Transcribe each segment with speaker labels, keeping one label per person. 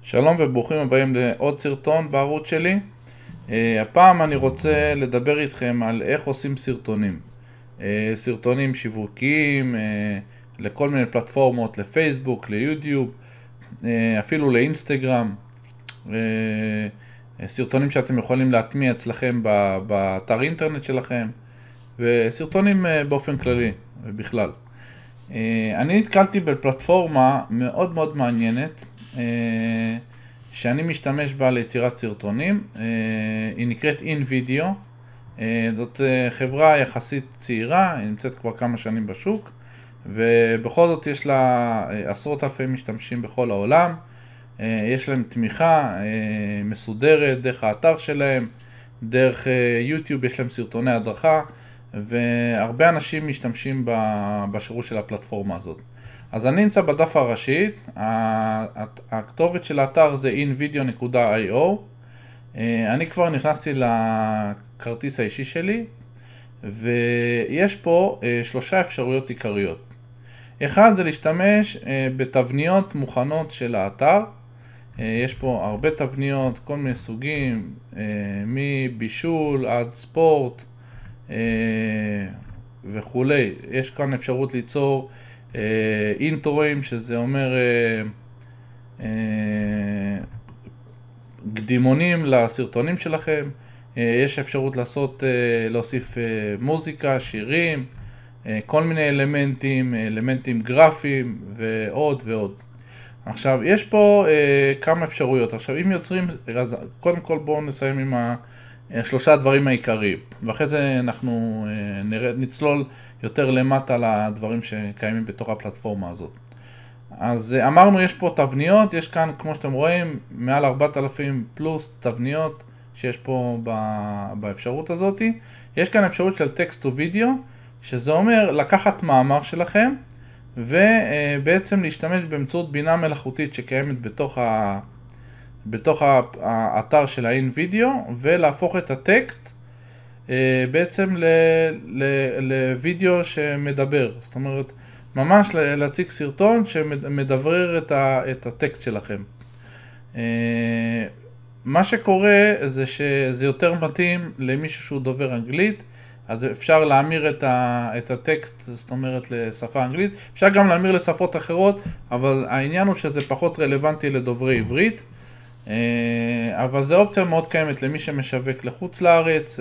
Speaker 1: שלום וברוכים הבאים לעוד סרטון בערוץ שלי. הפעם אני רוצה לדבר איתכם על איך עושים סרטונים. סרטונים שיווקיים, לכל מיני פלטפורמות, לפייסבוק, ליוטיוב, אפילו לאינסטגרם. סרטונים שאתם יכולים להטמיע אצלכם באתר אינטרנט שלכם, וסרטונים באופן כללי ובכלל. אני נתקלתי בפלטפורמה מאוד מאוד מעניינת שאני משתמש בה ליצירת סרטונים. היא נקראת InVideo. זאת חברה יחסית צעירה, היא נמצאת כבר כמה שנים בשוק, ובכל זאת יש לה עשרות אלפי משתמשים בכל העולם. יש להם תמיכה מסודרת דרך האתר שלהם, דרך יוטיוב יש להם סרטוני הדרכה, והרבה אנשים משתמשים בשירות של הפלטפורמה הזאת. אז אני נמצא בדף הראשית, הכתובת של האתר זה invideo.io. אני כבר נכנסתי לכרטיס האישי שלי, ויש פה שלושה אפשרויות עיקריות. אחד זה להשתמש בתבניות מוכנות של האתר. יש פה הרבה תבניות, כל מיני סוגים, מבישול עד ספורט וכולי. יש כאן אפשרות ליצור אינטרואים, שזה אומר קדימונים לסרטונים שלכם. יש אפשרות להוסיף מוזיקה, שירים, כל מיני אלמנטים גרפיים ועוד ועוד. עכשיו, יש פה כמה אפשרויות. עכשיו, אם יוצרים, אז קודם כל בואו נסיים עם שלושה הדברים העיקריים, ואחרי זה אנחנו נצלול יותר למטה לדברים שקיימים בתוך הפלטפורמה הזאת. אז אמרנו, יש פה תבניות, יש כאן, כמו שאתם רואים, מעל 4,000 פלוס תבניות שיש פה באפשרות הזאת. יש כאן אפשרות של טקסט ווידאו, שזה אומר לקחת מאמר שלכם, ובעצם להשתמש באמצעות בינה מלאכותית שקיימת בתוך האתר של InVideo, ולהפוך את הטקסט בעצם לוידאו שמדבר. זאת אומרת, ממש להציג סרטון שמדברר את הטקסט שלכם. מה שקורה זה שזה יותר מתאים למישהו שהוא דובר אנגלית, אז אפשר להמיר את הטקסט, זאת אומרת, לשפה אנגלית. אפשר גם להמיר לשפות אחרות, אבל העניין הוא שזה פחות רלוונטי לדוברי עברית. אבל זו אופציה מאוד קיימת למי שמשווק לחוץ לארץ,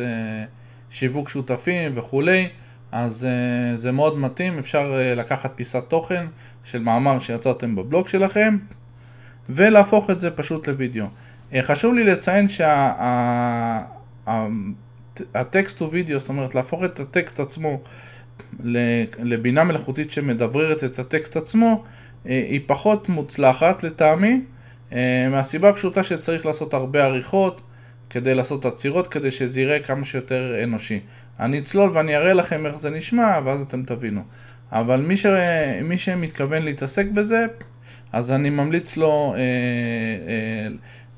Speaker 1: שיווק שותפים וכולי. אז זה מאוד מתאים. אפשר לקחת פיסת תוכן של מאמר שיצרתם בבלוג שלכם, ולהפוך את זה פשוט לוידאו. חשוב לי לציין הטקסט ווידאו, זאת אומרת להפוך את הטקסט עצמו לבינה מלאכותית שמדבררת את הטקסט עצמו, היא פחות מוצלחת לטעמי, מהסיבה הפשוטה שצריך לעשות הרבה עריכות כדי לעשות עצירות, כדי שזה יראה כמה שיותר אנושי. אני אצלול ואני אראה לכם איך זה נשמע, ואז אתם תבינו. אבל מי שמתכוון להתעסק בזה, אז אני ממליץ לו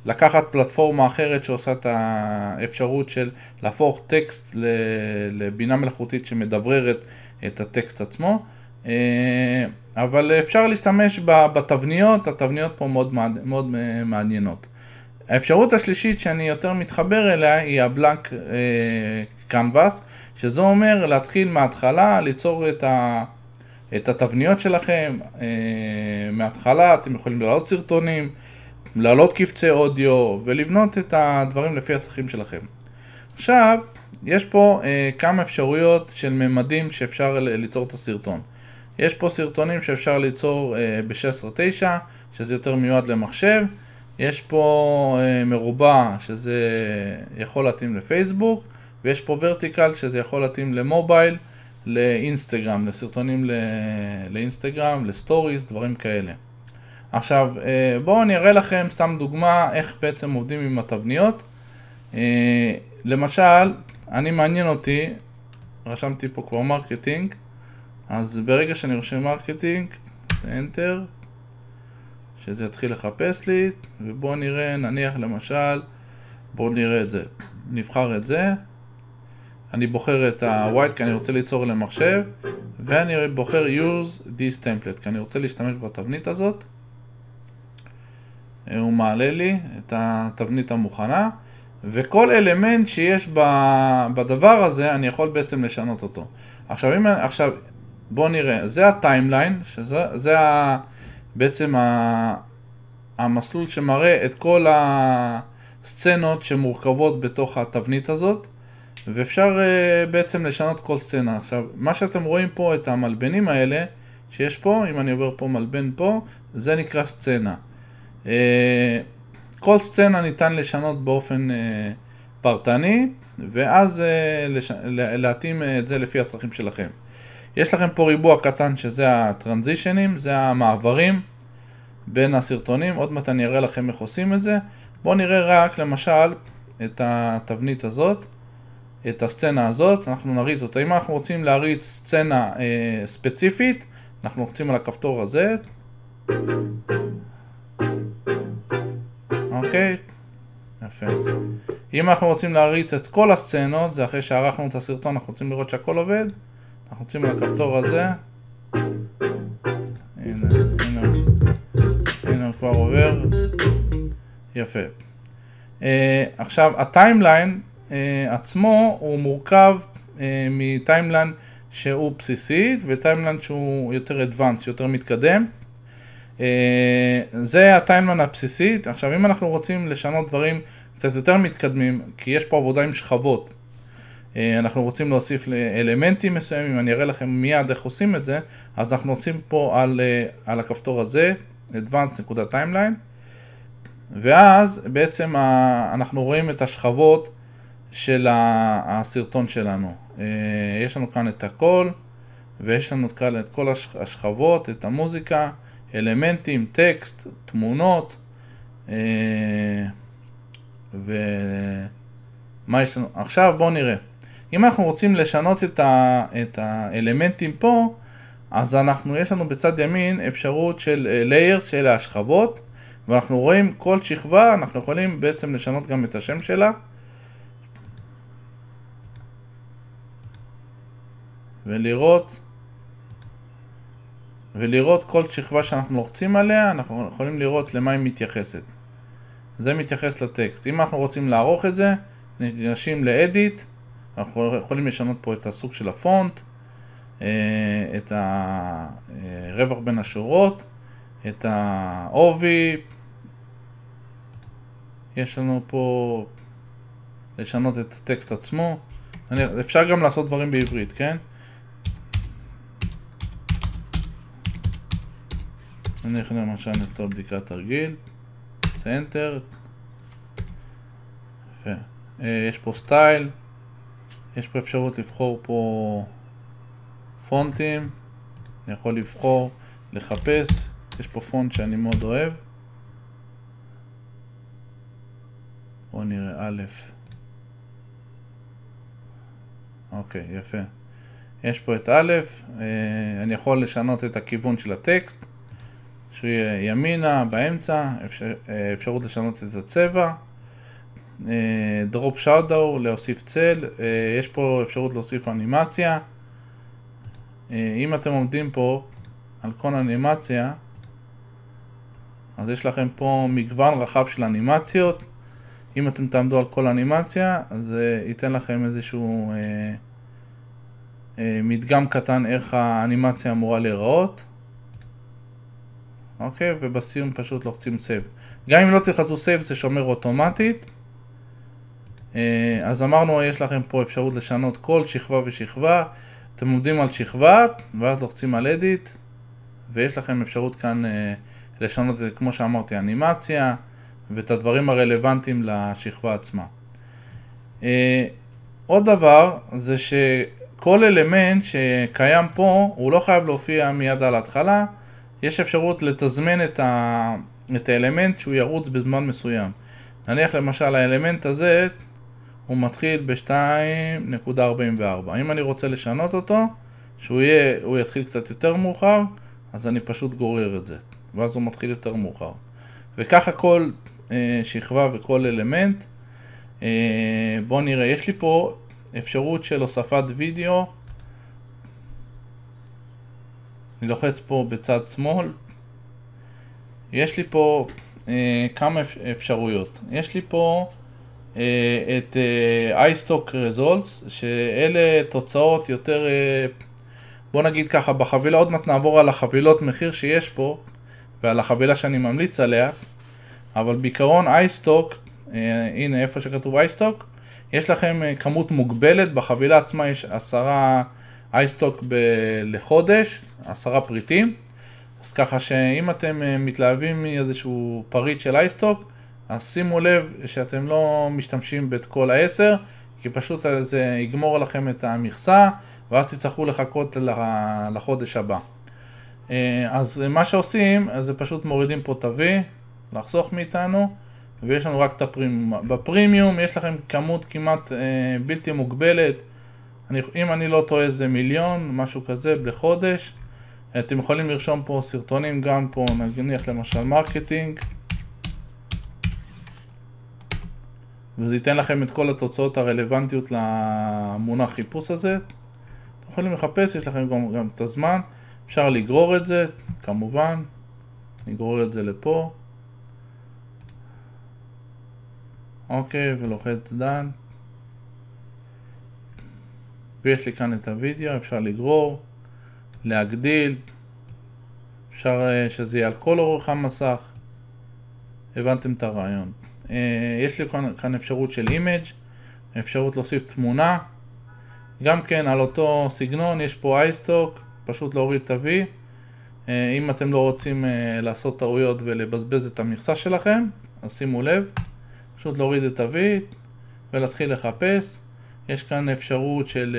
Speaker 1: לקחת פלטפורמה אחרת שעושה את האפשרות של להפוך טקסט לבינה מלאכותית שמדבררת את הטקסט עצמו. אבל אפשר להשתמש בתבניות, התבניות פה מאוד מעניינות. האפשרות השלישית שאני יותר מתחבר אליה היא הבלנק קנבס, שזה אומר להתחיל מההתחלה, ליצור את התבניות שלכם מההתחלה. אתם יכולים להעלות סרטונים, להעלות קבצי אודיו ולבנות את הדברים לפי הצרכים שלכם. עכשיו, יש פה כמה אפשרויות של ממדים שאפשר ליצור את הסרטון. יש פה סרטונים שאפשר ליצור ב-16:9, שזה יותר מיועד למחשב. יש פה מרובע, שזה יכול להתאים לפייסבוק, ויש פה ורטיקל, שזה יכול להתאים למובייל, לאינסטגרם, לסרטונים לאינסטגרם, לסטוריז, דברים כאלה. עכשיו, בואו אני אראה לכם סתם דוגמה איך בעצם עובדים עם התבניות. למשל, מעניין אותי, רשמתי פה כבר מרקטינג, אז ברגע שאני רושם מרקטינג, זה Enter, שזה יתחיל לחפש לי, ובואו נראה, נניח למשל, בואו נראה את זה, נבחר את זה, אני בוחר את ה-White כי אני רוצה ליצור למחשב, ואני בוחר Use this template כי אני רוצה להשתמש בתבנית הזאת. הוא מעלה לי את התבנית המוכנה, וכל אלמנט שיש בדבר הזה אני יכול בעצם לשנות אותו. עכשיו בואו נראה, זה הטיימליין, שזה בעצם המסלול שמראה את כל הסצנות שמורכבות בתוך התבנית הזאת, ואפשר בעצם לשנות כל סצנה. עכשיו, מה שאתם רואים פה, את המלבנים האלה שיש פה, אם אני עובר פה מלבן פה, זה נקרא סצנה. כל סצנה ניתן לשנות באופן פרטני, ואז להתאים את זה לפי הצרכים שלכם. יש לכם פה ריבוע קטן שזה הטרנזישנים, זה המעברים בין הסרטונים. עוד מעט אני אראה לכם איך עושים את זה. בואו נראה רק למשל את התבנית הזאת, את הסצנה הזאת, אנחנו נריץ אותה. אם אנחנו רוצים להריץ סצנה ספציפית, אנחנו לוחצים על הכפתור הזה. אוקיי, יפה. אם אנחנו רוצים להריץ את כל הסצנות, זה אחרי שערכנו את הסרטון, אנחנו רוצים לראות שהכל עובד, אנחנו רוצים על הכפתור הזה. הנה הוא כבר עובר. יפה. עכשיו, הטיימליין עצמו הוא מורכב מטיימליין שהוא בסיסי, וטיימליין שהוא יותר אדוונס, יותר מתקדם. זה הטיימליין הבסיסי. עכשיו, אם אנחנו רוצים לשנות דברים קצת יותר מתקדמים, כי יש פה עבודה עם שכבות, אנחנו רוצים להוסיף לאלמנטים מסוימים, אני אראה לכם מיד איך עושים את זה, אז אנחנו רוצים פה על הכפתור הזה, advanced.timeline, ואז בעצם אנחנו רואים את השכבות של הסרטון שלנו. יש לנו כאן את הכל, ויש לנו כאן את כל השכבות, את המוזיקה, אלמנטים, טקסט, תמונות, ומה יש לנו? עכשיו בואו נראה. אם אנחנו רוצים לשנות את האלמנטים פה, אז יש לנו בצד ימין אפשרות של layers, של השכבות, ואנחנו רואים כל שכבה, אנחנו יכולים בעצם לשנות גם את השם שלה. ולראות כל שכבה שאנחנו לוחצים עליה, אנחנו יכולים לראות למה היא מתייחסת. זה מתייחס לטקסט. אם אנחנו רוצים לערוך את זה, ניגשים ל-Edit, אנחנו יכולים לשנות פה את הסוג של הפונט, את הרווח בין השורות, את העובי. יש לנו פה לשנות את הטקסט עצמו. אפשר גם לעשות דברים בעברית, כן? אני יכול למשל נכתוב בדיקת תרגיל, Enter. יפה. יש פה סטייל, יש פה אפשרות לבחור פה פונטים, אני יכול לבחור, לחפש, יש פה פונט שאני מאוד אוהב. בואו נראה א'. אוקיי, יפה. יש פה את א', אני יכול לשנות את הכיוון של הטקסט, שהוא יהיה ימינה, באמצע, אפשרות לשנות את הצבע, דרופ שאדו, להוסיף צל, יש פה אפשרות להוסיף אנימציה. אם אתם עומדים פה על כל אנימציה, אז יש לכם פה מגוון רחב של אנימציות. אם אתם תעמדו על כל אנימציה, אז זה ייתן לכם איזשהו מדגם קטן איך האנימציה אמורה להיראות. אוקיי, ובסיום פשוט לוחצים Save. גם אם לא תלחצו Save זה שומר אוטומטית. אז אמרנו, יש לכם פה אפשרות לשנות כל שכבה ושכבה. אתם עומדים על שכבה, ואז לוחצים על Edit, ויש לכם אפשרות כאן לשנות, כמו שאמרתי, אנימציה, ואת הדברים הרלוונטיים לשכבה עצמה. עוד דבר, זה שכל אלמנט שקיים פה, הוא לא חייב להופיע מיד על ההתחלה. יש אפשרות לתזמן את האלמנט שהוא ירוץ בזמן מסוים. נניח למשל האלמנט הזה הוא מתחיל ב-2.44. אם אני רוצה לשנות אותו, שהוא יתחיל קצת יותר מאוחר, אז אני פשוט גורר את זה, ואז הוא מתחיל יותר מאוחר. וככה כל שכבה וכל אלמנט. בואו נראה, יש לי פה אפשרות של הוספת וידאו. אני לוחץ פה בצד שמאל. יש לי פה כמה אפשרויות. יש לי פה את iStock Results, שאלה תוצאות יותר, בוא נגיד ככה, בחבילה, עוד מעט נעבור על החבילות מחיר שיש פה, ועל החבילה שאני ממליץ עליה, אבל בעיקרון iStock, הנה איפה שכתוב iStock, יש לכם כמות מוגבלת, בחבילה עצמה יש 10 iStock לחודש, 10 פריטים, אז ככה שאם אתם מתלהבים מאיזשהו פריט של iStock, אז שימו לב שאתם לא משתמשים את כל ה10, כי פשוט זה יגמור לכם את המכסה, ואז תצטרכו לחכות לחודש הבא. אז מה שעושים, אז זה פשוט מורידים פה את ה-V, לחסוך מאיתנו, ויש לנו רק את הפרימיום. בפרימיום יש לכם כמות כמעט בלתי מוגבלת, אם אני לא טועה זה 1,000,000, משהו כזה לחודש. אתם יכולים לרשום פה סרטונים, גם פה נניח למשל מרקטינג, וזה ייתן לכם את כל התוצאות הרלוונטיות למונח חיפוש הזה. אתם יכולים לחפש, יש לכם גם את הזמן, אפשר לגרור את זה, כמובן, נגרור את זה לפה. אוקיי, ולוחץ דן. ויש לי כאן את הוידאו, אפשר לגרור, להגדיל, אפשר שזה יהיה על כל אורך המסך. הבנתם את הרעיון. יש לי כאן אפשרות של אימג', אפשרות להוסיף תמונה, גם כן על אותו סגנון, יש פה iStock, פשוט להוריד את ה-V. אם אתם לא רוצים לעשות טעויות ולבזבז את המכסה שלכם, אז שימו לב, פשוט להוריד את ה-V ולהתחיל לחפש. יש כאן אפשרות של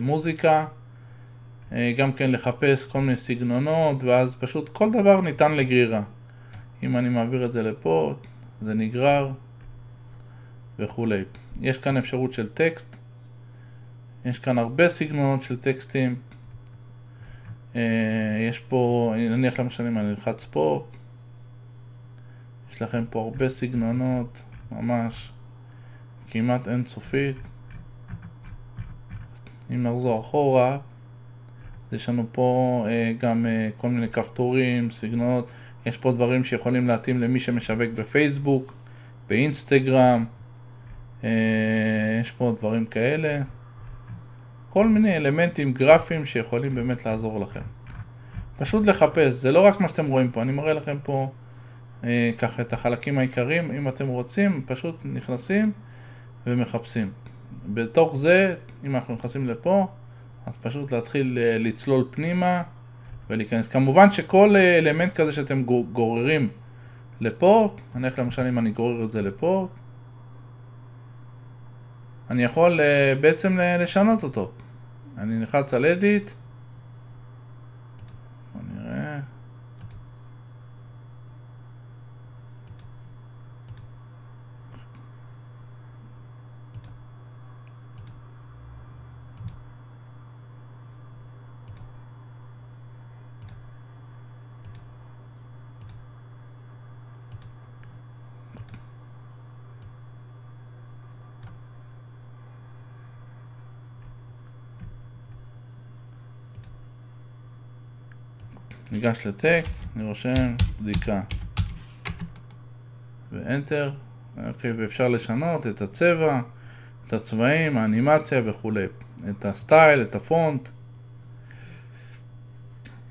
Speaker 1: מוזיקה, גם כן לחפש כל מיני סגנונות, ואז פשוט כל דבר ניתן לגרירה. אם אני מעביר את זה לפה, זה נגרר וכולי. יש כאן אפשרות של טקסט, יש כאן הרבה סגנונות של טקסטים. יש פה, נניח למשל אם אני נלחץ פה, יש לכם פה הרבה סגנונות, ממש כמעט אינסופית. אם נחזור אחורה, יש לנו פה גם כל מיני כפתורים, סגנונות. יש פה דברים שיכולים להתאים למי שמשווק בפייסבוק, באינסטגרם, יש פה דברים כאלה. כל מיני אלמנטים גרפיים שיכולים באמת לעזור לכם. פשוט לחפש, זה לא רק מה שאתם רואים פה, אני מראה לכם פה ככה את החלקים העיקריים. אם אתם רוצים, פשוט נכנסים ומחפשים. בתוך זה, אם אנחנו נכנסים לפה, אז פשוט להתחיל לצלול פנימה ולהיכנס. כמובן שכל אלמנט כזה שאתם גוררים לפה, נניח למשל אם אני גורר את זה לפה, אני יכול בעצם לשנות אותו. אני נלחץ על edit, בוא נראה. ניגש לטקסט, אני רושם בדיקה ואנטר. אוקיי, ואפשר לשנות את הצבע, את הצבעים, האנימציה וכולי, את הסטייל, את הפונט.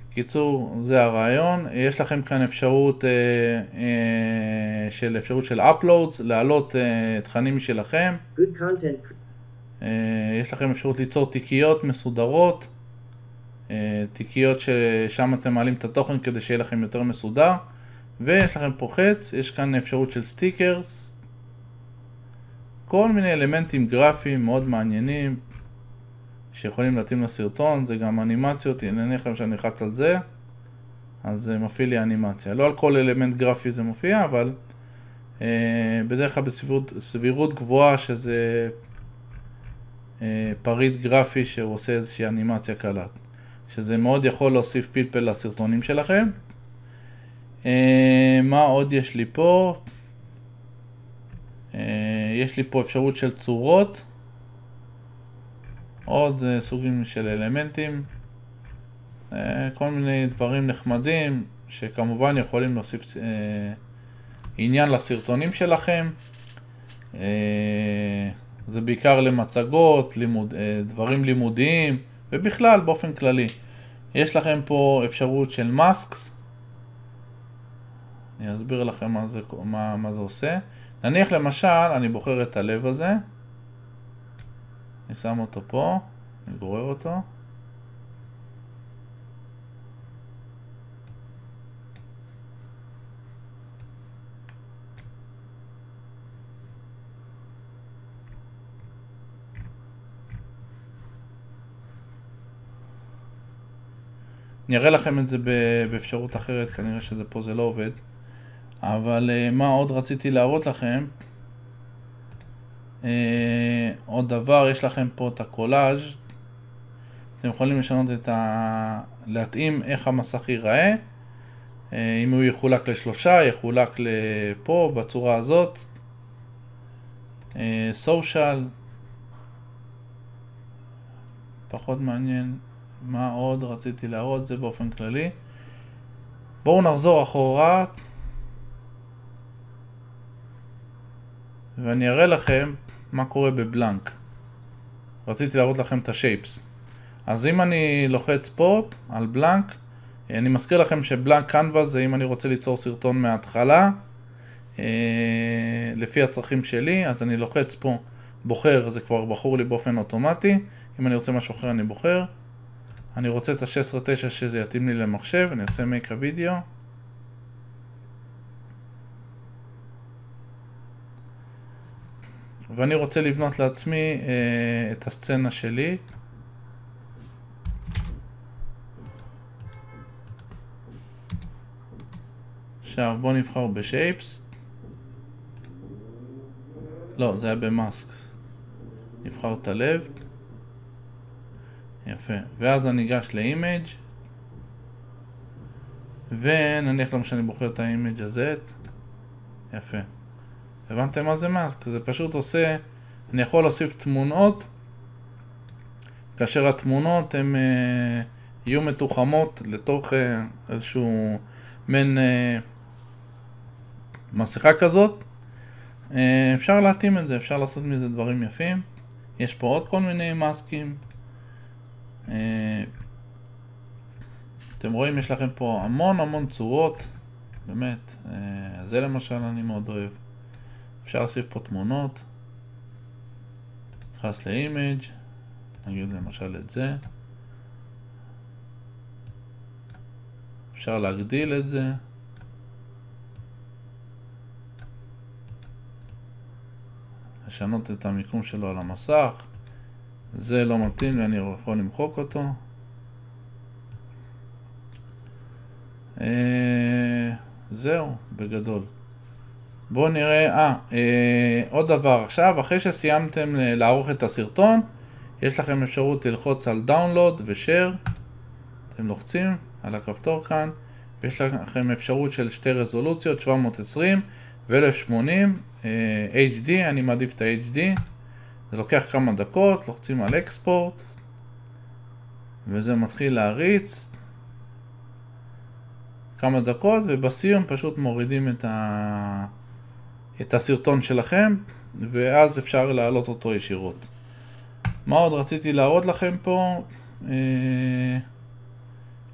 Speaker 1: קיצור, זה הרעיון. יש לכם כאן אפשרות של uploads, להעלות תכנים משלכם. יש לכם אפשרות ליצור תיקיות מסודרות, תיקיות ששם אתם מעלים את התוכן כדי שיהיה לכם יותר מסודר. ויש לכם פה חץ, יש כאן אפשרות של סטיקרס, כל מיני אלמנטים גרפיים מאוד מעניינים שיכולים להתאים לסרטון. זה גם אנימציות, נניח להם שאני נלחץ על זה, אז זה מפעיל לי אנימציה. לא על כל אלמנט גרפי זה מופיע, אבל בדרך כלל בסבירות גבוהה שזה פריט גרפי שהוא עושה איזושהי אנימציה קלה, שזה מאוד יכול להוסיף פלפל לסרטונים שלכם. מה עוד יש לי פה? יש לי פה אפשרות של צורות, עוד סוגים של אלמנטים, כל מיני דברים נחמדים שכמובן יכולים להוסיף עניין לסרטונים שלכם. זה בעיקר למצגות, דברים לימודיים, ובכלל באופן כללי. יש לכם פה אפשרות של מאסקס. אני אסביר לכם מה זה עושה. נניח למשל, אני בוחר את הלב הזה. אני שם אותו פה, אני גורר אותו. אני אראה לכם את זה באפשרות אחרת, כנראה שזה פה זה לא עובד. אבל מה עוד רציתי להראות לכם? עוד דבר, יש לכם פה את הקולאז'. אתם יכולים לשנות להתאים איך המסך ייראה. אם הוא יחולק לשלושה, יחולק לפה בצורה הזאת. סושיאל. פחות מעניין. מה עוד רציתי להראות? זה באופן כללי. בואו נחזור אחורה. ואני אראה לכם מה קורה בבלנק. רציתי להראות לכם את השייפס. אז אם אני לוחץ פה על בלנק, אני מזכיר לכם שבלנק קנבאס זה אם אני רוצה ליצור סרטון מההתחלה, לפי הצרכים שלי, אז אני לוחץ פה, בוחר, זה כבר בחור לי באופן אוטומטי. אם אני רוצה משהו אחר אני בוחר. אני רוצה את ה-16:9 שזה יתאים לי למחשב, אני עושה make a video. ואני רוצה לבנות לעצמי את הסצנה שלי. עכשיו בוא נבחר בשייפס. לא, זה היה במאסק. נבחר את הלב. יפה. ואז אני אגש לאימג' ונניח למה שאני בוחר את האימג' הזה. יפה. הבנתם מה זה מאסק? זה פשוט עושה, אני יכול להוסיף תמונות, כאשר התמונות הן יהיו מתוחמות לתוך איזשהו מן מסכה כזאת. אפשר להתאים את זה, אפשר לעשות מזה דברים יפים. יש פה עוד כל מיני מאסקים. אתם רואים, יש לכם פה המון צורות, באמת. זה למשל אני מאוד אוהב. אפשר להוסיף פה תמונות. נכנס לאימג', נגיד למשל את זה. אפשר להגדיל את זה. לשנות את המיקום שלו על המסך. זה לא מתאים ואני יכול למחוק אותו. זהו, בגדול. בואו נראה, עוד דבר עכשיו, אחרי שסיימתם לערוך את הסרטון, יש לכם אפשרות ללחוץ על דאונלוד ושאר. אתם לוחצים על הכפתור כאן, ויש לכם אפשרות של שתי רזולוציות, 720 ו-1080 HD, אני מעדיף את ה-HD. זה לוקח כמה דקות, לוחצים על אקספורט, וזה מתחיל להריץ כמה דקות, ובסיום פשוט מורידים את הסרטון שלכם, ואז אפשר להעלות אותו ישירות. מה עוד רציתי להראות לכם פה?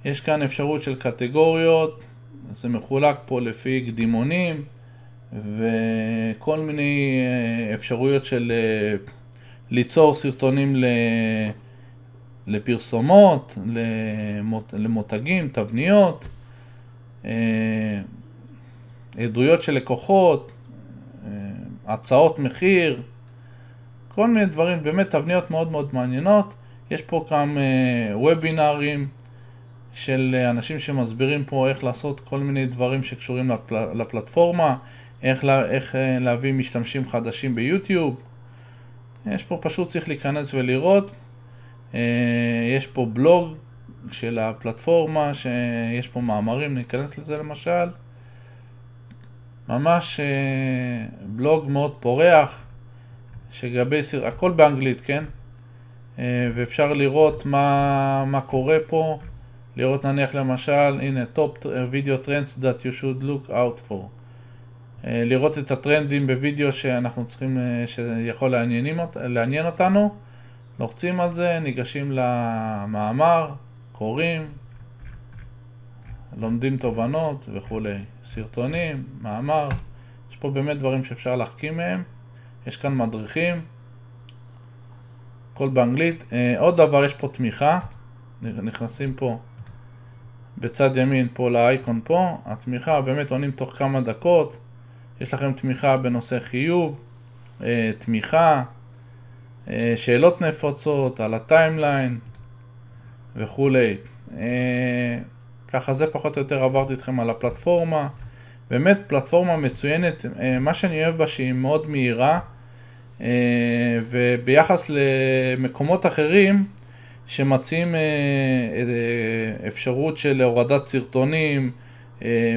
Speaker 1: יש כאן אפשרות של קטגוריות, זה מחולק פה לפי קדימונים, וכל מיני אפשרויות של ליצור סרטונים לפרסומות, למותגים, תבניות, עדויות של לקוחות, הצעות מחיר, כל מיני דברים, באמת תבניות מאוד מעניינות. יש פה גם וובינרים של אנשים שמסבירים פה איך לעשות כל מיני דברים שקשורים לפלטפורמה, איך להביא משתמשים חדשים ביוטיוב. יש פה פשוט צריך להיכנס ולראות. יש פה בלוג של הפלטפורמה, שיש פה מאמרים, ניכנס לזה למשל. ממש בלוג מאוד פורח, שגבי הכל באנגלית, כן? ואפשר לראות מה קורה פה. לראות נניח למשל, הנה, top video trends that you should look out for. לראות את הטרנדים בווידאו שאנחנו צריכים, שיכול לעניין אותנו. לוחצים על זה, ניגשים למאמר, קוראים, לומדים תובנות וכולי. סרטונים, מאמר, יש פה באמת דברים שאפשר להחכים מהם. יש כאן מדריכים, הכל באנגלית. עוד דבר, יש פה תמיכה, נכנסים פה בצד ימין פה לאייקון פה, התמיכה באמת עונים תוך כמה דקות. יש לכם תמיכה בנושא חיוב, תמיכה, שאלות נפוצות על הטיימליין וכולי. ככה זה פחות או יותר עברתי אתכם על הפלטפורמה. באמת פלטפורמה מצוינת, מה שאני אוהב בה שהיא מאוד מהירה, וביחס למקומות אחרים שמציעים אפשרות של הורדת סרטונים,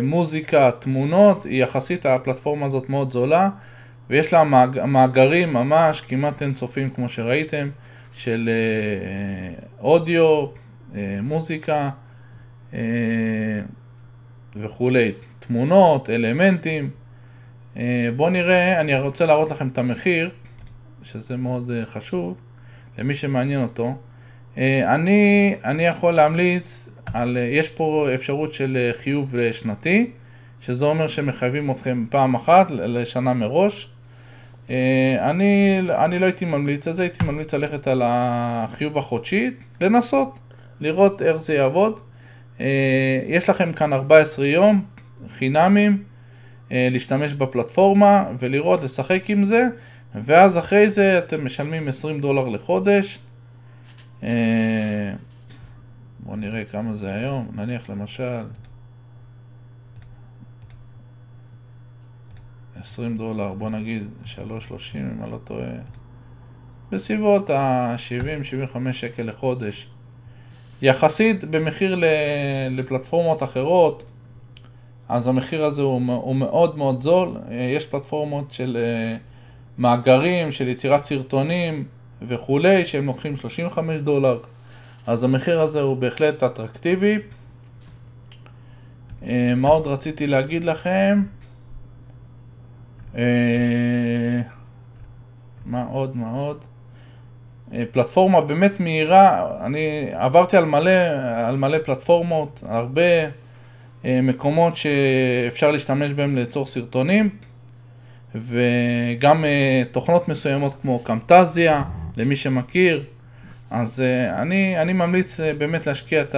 Speaker 1: מוזיקה, תמונות, היא יחסית הפלטפורמה הזאת מאוד זולה, ויש לה מאגרים ממש כמעט אינסופיים כמו שראיתם, של אודיו, מוזיקה וכולי, תמונות, אלמנטים. בואו נראה, אני רוצה להראות לכם את המחיר, שזה מאוד חשוב למי שמעניין אותו. אני יכול להמליץ על, יש פה אפשרות של חיוב שנתי, שזה אומר שמחייבים אתכם פעם אחת לשנה מראש. אני לא הייתי ממליץ על זה, הייתי ממליץ ללכת על החיוב החודשי, לנסות, לראות איך זה יעבוד. יש לכם כאן 14 יום חינמים להשתמש בפלטפורמה ולראות, לשחק עם זה, ואז אחרי זה אתם משלמים $20 לחודש. בואו נראה כמה זה היום, נניח למשל $20, בוא נגיד 3.30 אם אני לא טועה, בסביבות ה-70-75 שקל לחודש. יחסית במחיר לפלטפורמות אחרות, אז המחיר הזה הוא מאוד מאוד זול. יש פלטפורמות של מאגרים, של יצירת סרטונים וכולי, שהם לוקחים $35, אז המחיר הזה הוא בהחלט אטרקטיבי. מה עוד רציתי להגיד לכם? מה עוד? פלטפורמה באמת מהירה. אני עברתי על מלא פלטפורמות, הרבה מקומות שאפשר להשתמש בהם לצורך סרטונים, וגם תוכנות מסוימות כמו קמטזיה, למי שמכיר. אז אני ממליץ באמת להשקיע את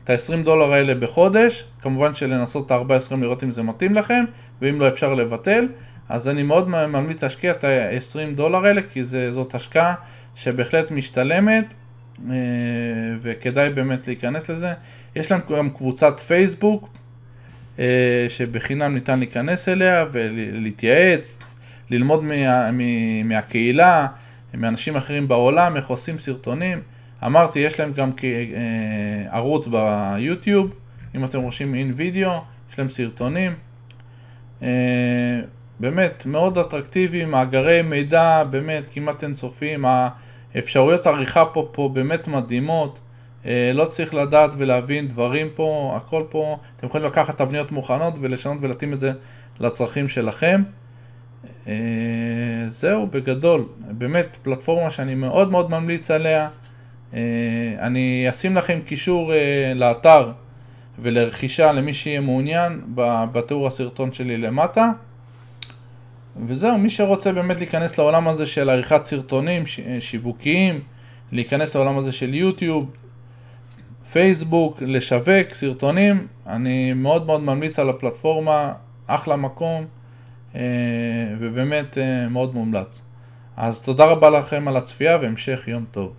Speaker 1: $20 האלה בחודש, כמובן שלנסות את ה-14 לראות אם זה מתאים לכם, ואם לא אפשר לבטל. אז אני מאוד ממליץ להשקיע את $20 האלה, כי זאת השקעה שבהחלט משתלמת, וכדאי באמת להיכנס לזה. יש להם גם קבוצת פייסבוק, שבחינם ניתן להיכנס אליה ולהתייעץ, ללמוד מהקהילה, מאנשים אחרים בעולם, איך עושים סרטונים. אמרתי, יש להם גם ערוץ ביוטיוב, אם אתם רושמים אין וידאו, יש להם סרטונים. באמת מאוד אטרקטיבי, מאגרי מידע באמת כמעט אינסופיים, האפשרויות העריכה פה באמת מדהימות. לא צריך לדעת ולהבין דברים פה, הכל פה, אתם יכולים לקחת תבניות מוכנות ולשנות ולהתאים את זה לצרכים שלכם. זהו בגדול, באמת פלטפורמה שאני מאוד מאוד ממליץ עליה. אני אשים לכם קישור לאתר ולרכישה למי שיהיה מעוניין בתיאור הסרטון שלי למטה. וזהו, מי שרוצה באמת להיכנס לעולם הזה של עריכת סרטונים שיווקיים, להיכנס לעולם הזה של יוטיוב, פייסבוק, לשווק סרטונים, אני מאוד מאוד ממליץ על הפלטפורמה, אחלה מקום, ובאמת מאוד מומלץ. אז תודה רבה לכם על הצפייה והמשך יום טוב.